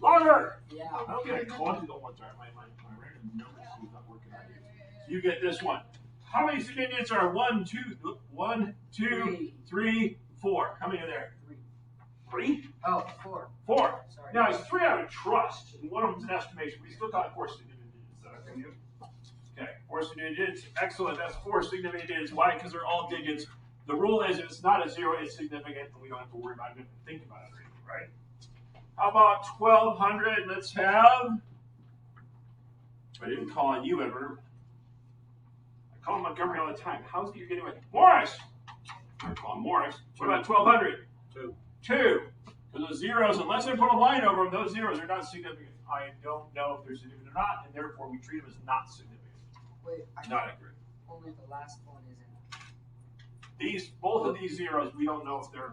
Longer. Yeah. I don't get a call. Oh, one time. My random number is not working on you. You get this one. How many Sig Digits are 1, 2, 3, 4? How many are there? 3? Oh, 4. 4. Sorry. Now, it's 3 out of trust, and one of them's an estimation. We still call it 4 significant digits. Is that okay? Okay, 4 significant digits. Excellent. That's 4 significant digits. Why? Because they're all digits. The rule is if it's not a 0, it's significant, and we don't have to worry about it and think about it, right? How about 1200? Let's have. I didn't call on you ever. I call him Montgomery all the time. How's it you're getting away? Morris! I call him Morris. What about 1200? 2. 2. Because those zeros, unless I put a line over them, those zeros are not significant. I don't know if they're significant or not, and therefore we treat them as not significant. Wait, not accurate. Only the last one isn't. Both of these zeros, we don't know if they're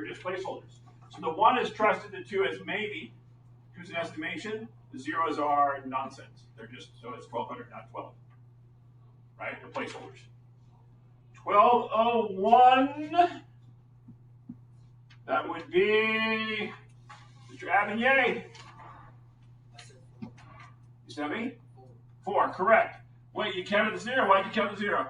just placeholders. So the 1 is trusted, the 2 is maybe. 2 is an estimation. The zeros are nonsense. They're just, so it's 1200, not 12. Right? They're placeholders. 1201. That would be Mr. Avignon. You see me? 4, correct. Wait, you counted the 0. Why'd you count the 0?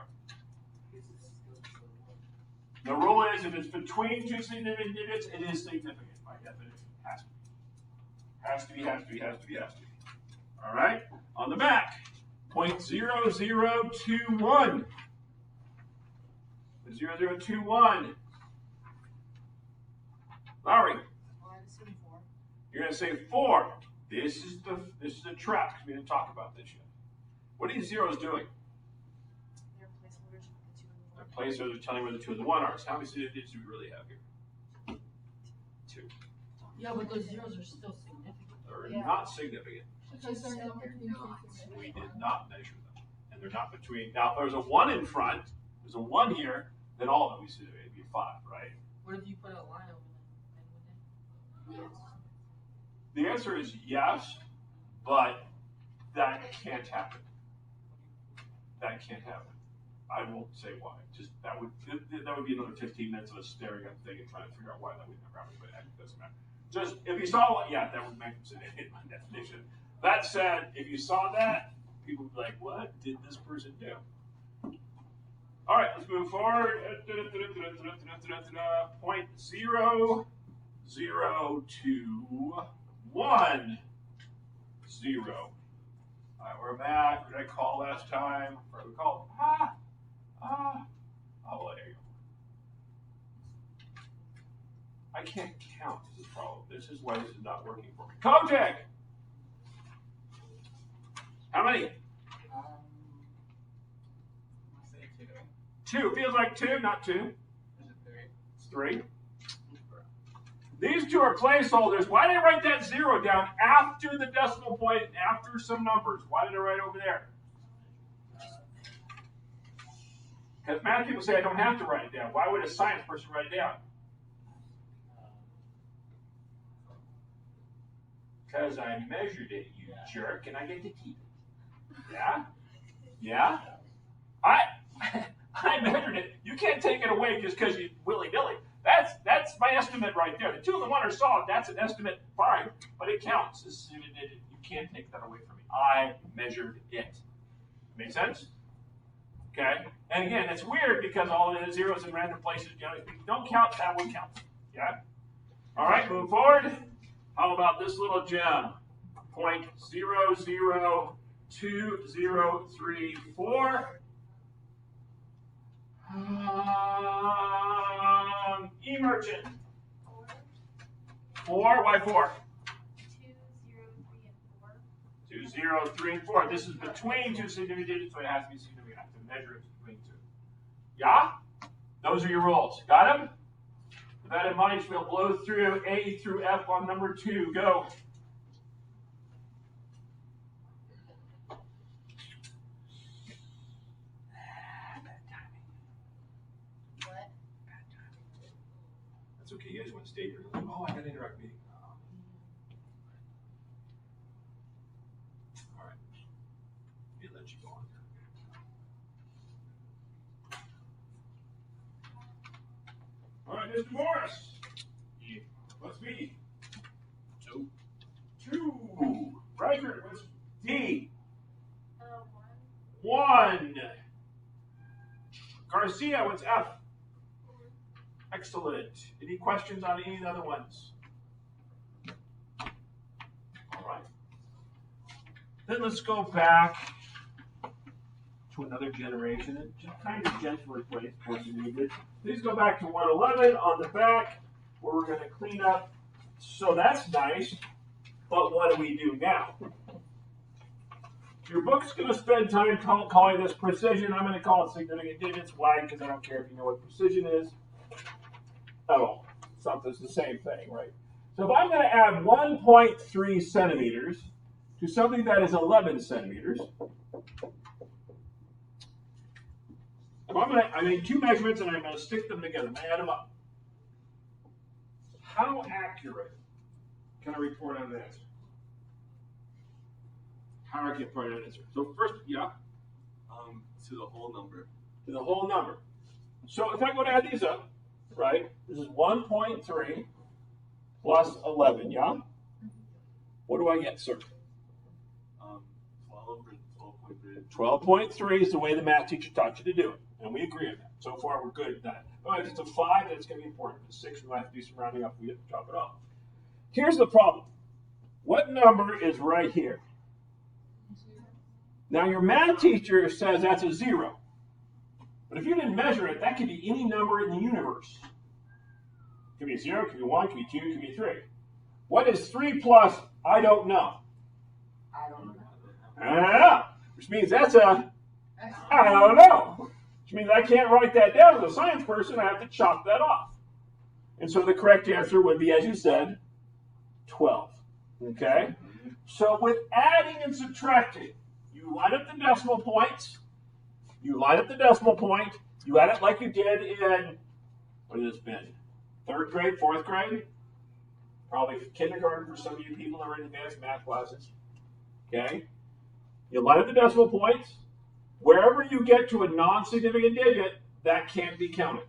The rule is if it's between 2 significant digits, it is significant by definition. Has to be. All right? On the back, 0.0021. 0021. Lowry. You're going to say 4. This is the trap because we didn't talk about this yet. What are these zeros doing? They're placeholders with the 2 and the 1. The placeholders are telling where the 2 and the 1 are. So how many digits do we really have here? 2. Yeah, but those zeros are still significant. They're not significant. Because they're not between 2 We did not measure them. And they're not between. Now, if there's a 1 in front, there's a 1 here, then all of them we see it'd be 5, right? What if you put a line over them? Yes. The answer is yes, but that can't happen. That can't happen. I won't say why. Just that would be another 15 minutes of us staring at the thing and trying to figure out why that would never happen. But it doesn't matter. Just if you saw one, yeah, that would make it hit my definition. That said, if you saw that, people would be like, "What did this person do?" All right, let's move forward. 0.0021. 0. All right, we're back. What did I call last time? What did we call? Oh, well, there you go. I can't count is the problem. This is why this is not working for me. Kotek! How many? Say 2. 2. Feels like 2, not 2. Is it 3? It's 3. These 2 are placeholders. Why did I write that 0 down after the decimal point, after some numbers? Why did I write over there? Because many people say I don't have to write it down. Why would a science person write it down? Because I measured it, you jerk, and I get to keep it. Yeah? Yeah? I measured it. You can't take it away just because you willy-nilly. That's my estimate right there. The 2 and the 1 are solid. That's an estimate, fine, but it counts. You can't take that away from me. I measured it. Make sense? Okay. And again, it's weird because all the zeros in random places. You know, if you don't count, that one counts. Yeah. All right. Move forward. How about this little gem? 0.002034. Emergent. 4. Why 4? 2, 0, 3, and 4. This is between 2 significant digits, so it has to be significant. I have to measure it between 2. Yeah? Those are your rules. Got them? With that in mind, we'll blow through A through F on number 2. Go. That's okay. You guys want to stay here. Oh, I got to interrupt meeting. All right. Let me let you go on there. All right, Mr. Morris. What's me? 2. 2. Riker, what's D? 1. 1. Garcia, what's F? Excellent. Any questions on any of the other ones? All right. Then let's go back to another generation and just kind of gently replace portion we did. Please go back to 111 on the back where we're going to clean up. So that's nice. But what do we do now? Your book's going to spend time calling this precision. I'm going to call it significant digits. Why? Because I don't care if you know what precision is. Oh, something's the same thing, right? So if I'm going to add 1.3 centimeters to something that is 11 centimeters, I made 2 measurements and I'm going to stick them together and add them up. How accurate can I report on an answer? How I can report on an answer. So first, yeah? To the whole number. To the whole number. So if I go to add these up, right, this is 1.3 plus 11, yeah? What do I get, sir? 12 or 12.3. 12.3 is the way the math teacher taught you to do it. And we agree on that. So far, we're good at that. But if it's a 5, then it's going to be important. If it's 6, we might have to do some rounding up. We have to drop it off. Here's the problem. What number is right here? Now, your math teacher says that's a 0. But if you didn't measure it, that could be any number in the universe. It could be a 0, it could be 1, it could be 2, it could be 3. What is 3 plus? I don't know. I don't know. I don't know. Which means that's a I don't know. Which means I can't write that down as a science person. I have to chop that off. And so the correct answer would be, as you said, 12. Okay? So with adding and subtracting, you line up the decimal points. You line up the decimal point. You add it like you did in, what has this been? 3rd grade, 4th grade? Probably kindergarten for some of you people that are in advanced math classes. Okay? You line up the decimal points. Wherever you get to a non-significant digit, that can't be counted.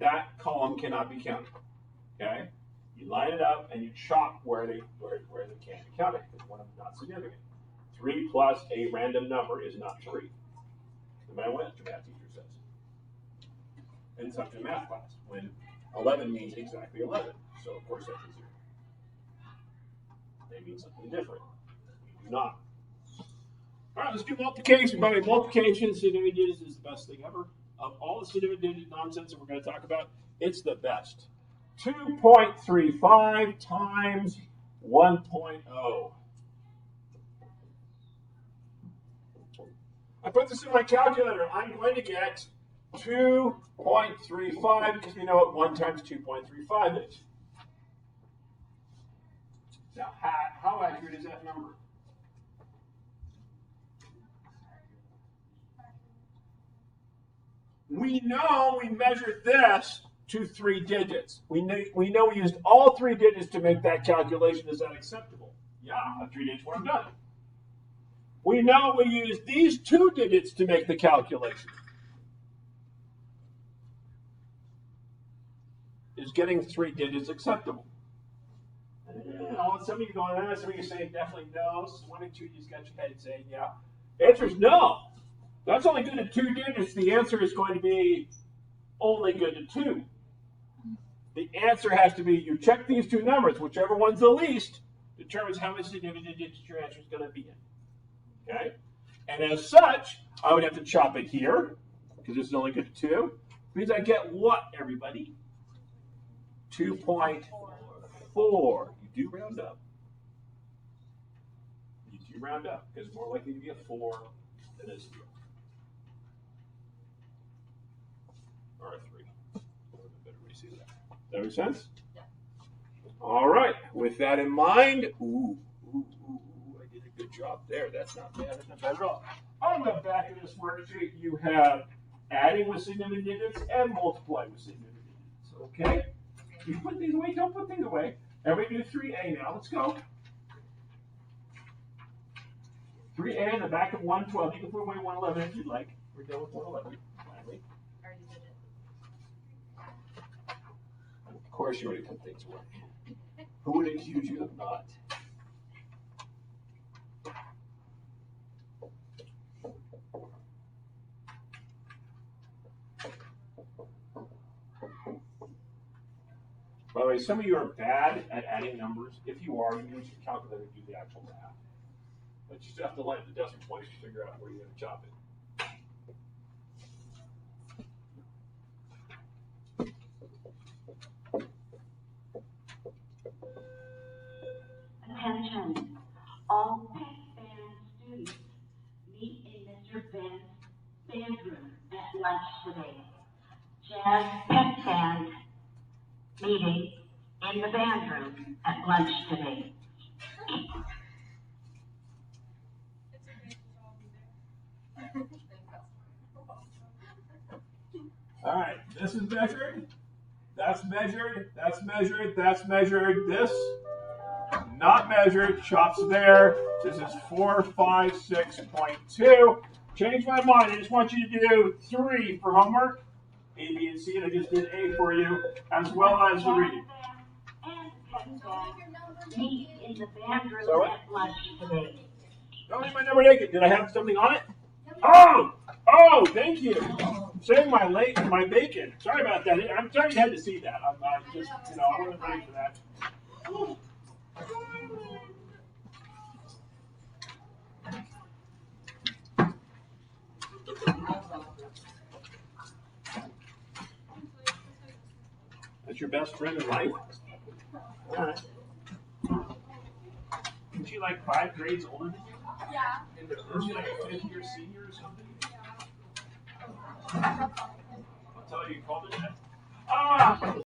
That column cannot be counted. Okay? You line it up and you chop where they can't be counted because one of them is not significant. 3 plus a random number is not 3. No matter what the math teacher says. And it's up to math class when 11 means exactly 11. So of course that's a 0. They mean something different. We do not. All right, let's do multiplication. By the way, multiplication, significant digits is the best thing ever. Of all the significant digit nonsense that we're going to talk about, it's the best. 2.35 times 1.0. I put this in my calculator. I'm going to get 2.35 because we know what 1 times 2.35 is. Now, how accurate is that number? We know we measured this to 3 digits. We know we used all 3 digits to make that calculation. Is that acceptable? Yeah, a 3 digits one, I'm done. We know we used these 2 digits to make the calculation. Is getting 3 digits acceptable? Some of you going, some of you saying definitely no. So 1 and 2, you just got your head saying yeah. The answer is no. That's only good at 2 digits. The answer is going to be only good at 2. The answer has to be, you check these 2 numbers, whichever one's the least determines how many significant digits your answer is going to be in. Okay? And as such, I would have to chop it here, because this is only good at 2. Means I get what, everybody? 2.4. You do round up. You do round up, because it's more likely to be a 4 than a 0. Or a 3. Better way to see that. Does that make sense? Yeah. All right. With that in mind, I did a good job there. That's not bad. That's not bad at all. On the back of this worksheet, you have adding with significant digits and multiplying with significant digits. Okay? You put these away. Don't put these away. Everybody do 3A now. Let's go. 3A in the back of 112. You can put away 111 if you'd like. We're done with 111. Finally. Already did it. Of course you already put things away. Who would accuse you of not? way, some of you are bad at adding numbers. If you are, you can use your calculator to do the actual math. But you still have to line up the decimal points to figure out where you're going to chop it. Attention, all Tech Band students meet in Mr. Ben's bedroom at lunch today. Jazz Tech Band meeting in the band room at lunch today. All right, this is measured. That's measured. That's measured. That's measured. This not measured. Chops there. This is 456.2. Change my mind. I just want you to do 3 for homework. A, B, and C, and I just did A for you, as well as the reading. And Tech Band meet in the band room So what? at lunch today. Don't leave my number naked. Did I have something on it? Oh, thank you. Saving my bacon. Sorry about that. I'm sorry you had to see that. I just, I wasn't ready for that. That's your best friend in life? All right. Isn't she like 5 grades older than you? Yeah. Isn't she like a 5th year senior or something? I'll tell you, you called it that.